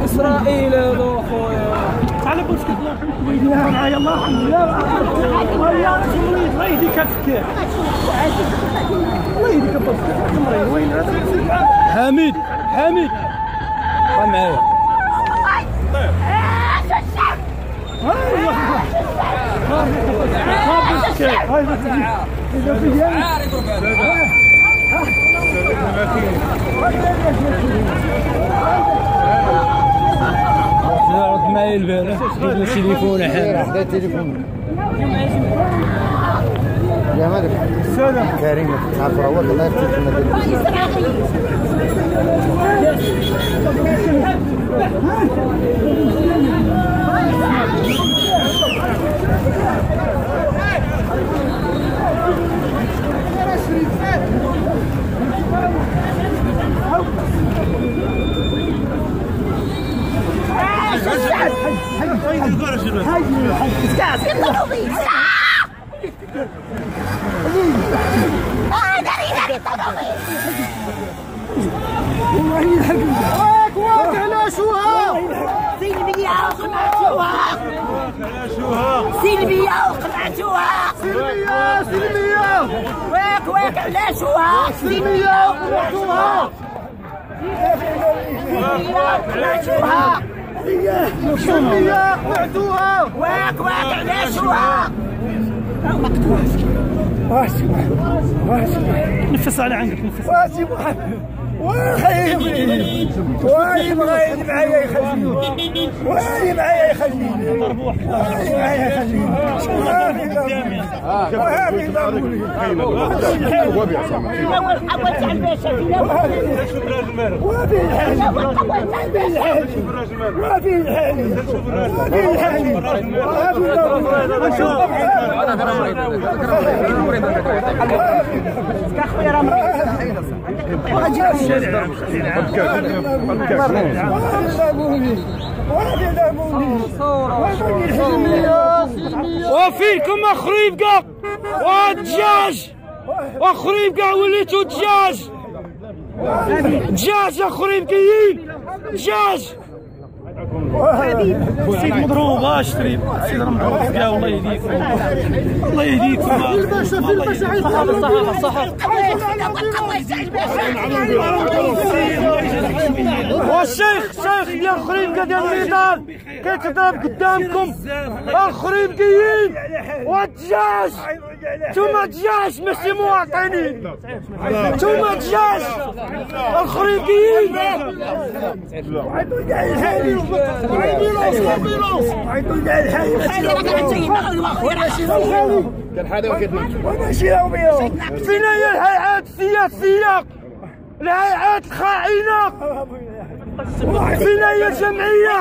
اسرائيل هذا خويا. على بوسك الله يحميك معايا الله الحمد لله. يا مريض الله يهديك السكر. الله يهديك مريض وين حميد حميد طلع معايا. رد معايا البارح جبنا التليفون حدا التليفون يا مالك السلام كريم تعرف رواد الله يفتح واك علاش سلمية وقمعتوها سلمية وقمعتوها سلمية واك علاش سلمية وقمعتوها سلمية وقمعتوها واك علاش نفس على عنقك نفس. واسي محمد وخيبي ويبغى معايا يخليني معايا يخليني معايا يخليني وهابي ضروري اول حولت على الباشا وفي الحالي وفي الحالي وفيكم اخرين كاع والدجاج اخرين كاع وليتو دجاج اخرين كاين دجاج سيد مضروب اشتري سيد مضروب كاع الله يهديك الله يهديك صح والشيخ ديال خريبكه ديال الميدان كيتضرب قدامكم اخرين كاين والدجاج نتوما دجاج ماشي مواطنين نتوما دجاج اخرين كاين فينا هي الهيئات السياسيه الهيئات الخائنه فينا هي الجمعيه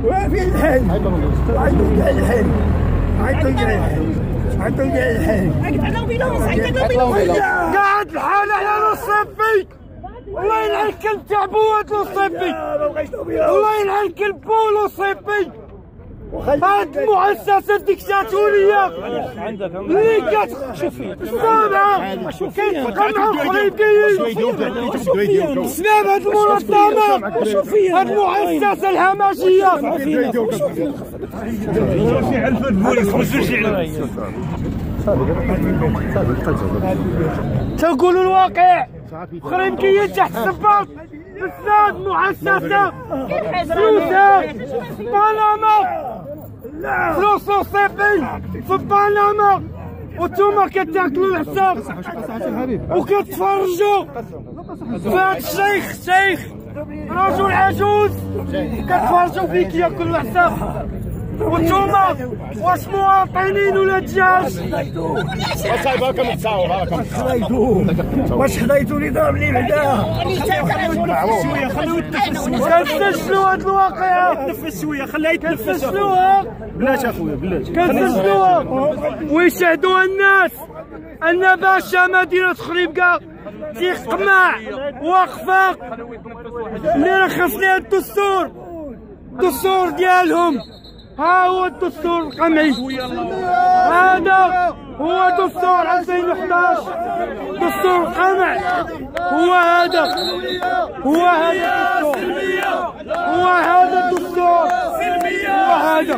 وفي الحال قاعد الحال على الصفي الله يلعن الكلب تاع بواد الصفي الله يلعن الكلب بولو الصفي هاد المؤسسة الديكتاتورية اللي كتشوفي السابعة كيتقمعوا خريبكيين بسبب هاد المنظمة هاد المؤسسة الهمجية تنقولوا الواقع خريبكيين تحت السباط بسبب مؤسسة فلوسها في بنما فلوس الصيفي في بنما وانتوما كتاكلوا الحساب وكتفرجوا في هاد الشيخ رجل عجوز كتفرجوا فيه كياكل الحساب وانتوما واش مواطنين ولا دجاج؟ واش حضيتوا لي ضرب لي بعدا كنسجلوا هاد الواقعة تنفس شويه خليها يتنفس كنسجلوها بلاش اخويا بلاش كنسجلوها ويشهدوها الناس ان باشا مدينة خريبكة تيقمع واخفاق اللي رخص لها الدستور ديالهم ها هو الدستور القمعي هذا هو دستور 2011 دستور قمع. هو هذا الدستور، هو هذا الدستور، هو هذا.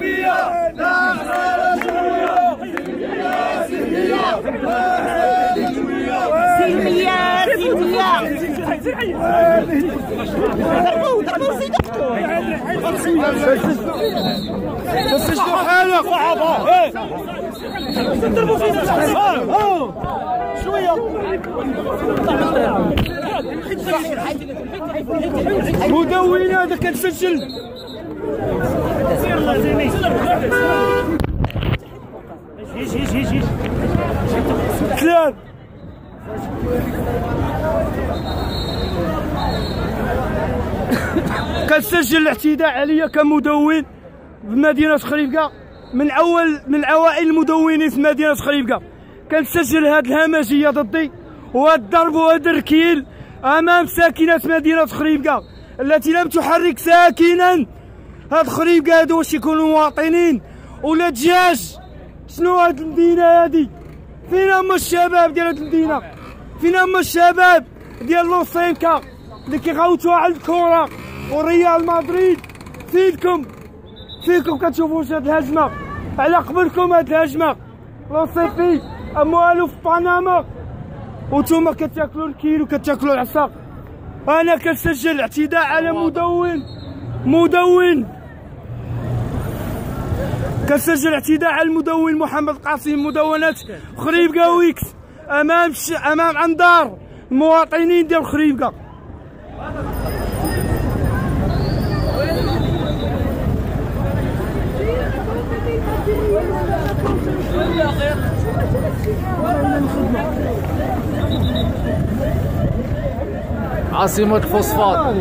سلمية شنو حالك؟ شويه مدون هذا كنسجل. ثلاث كنسجل الاعتداء عليا كمدون بمدينة خريبكا من اوائل المدونين في مدينة خريبكا. كنسجل هذه الهمجية ضدي وهذا الضرب وهذا الركيل امام ساكنة مدينة خريبكا التي لم تحرك ساكنا. هاد خريبكا هادو واش يكونوا مواطنين ولا دجاج؟ شنو هاد المدينة هادي؟ فين هما الشباب ديال هاد المدينة؟ فين هما الشباب ديال لوسينكا اللي كيغوتوا على الكرة وريال مدريد؟ فينكم كتشوفوش هاد الهجمة؟ على قبلكم هاد الهجمة لوسيفي اموالو في بنما وانتوما كتاكلوا الكيلو كتاكلوا العصا. انا كنسجل اعتداء على مدون كنسجل اعتداء على المدون محمد قاسم مدونات خريبكا ويكس امام انظار المواطنين ديال خريبكا. عاصمة فوسفات.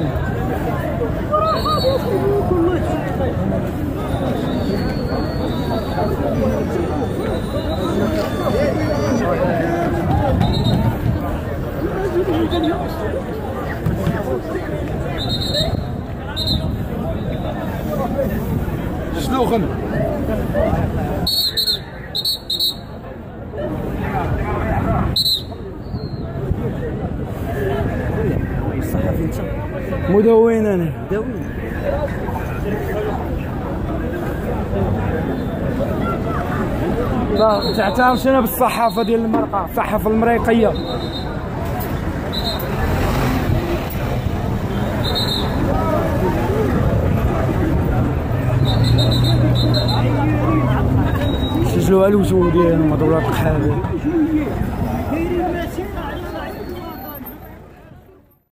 شلوخن مدون انا تعترفش انا بالصحافه ديال المرقه، الصحافه المريقيه. سجلوا على الوجوه ديالهم دولة القحابه.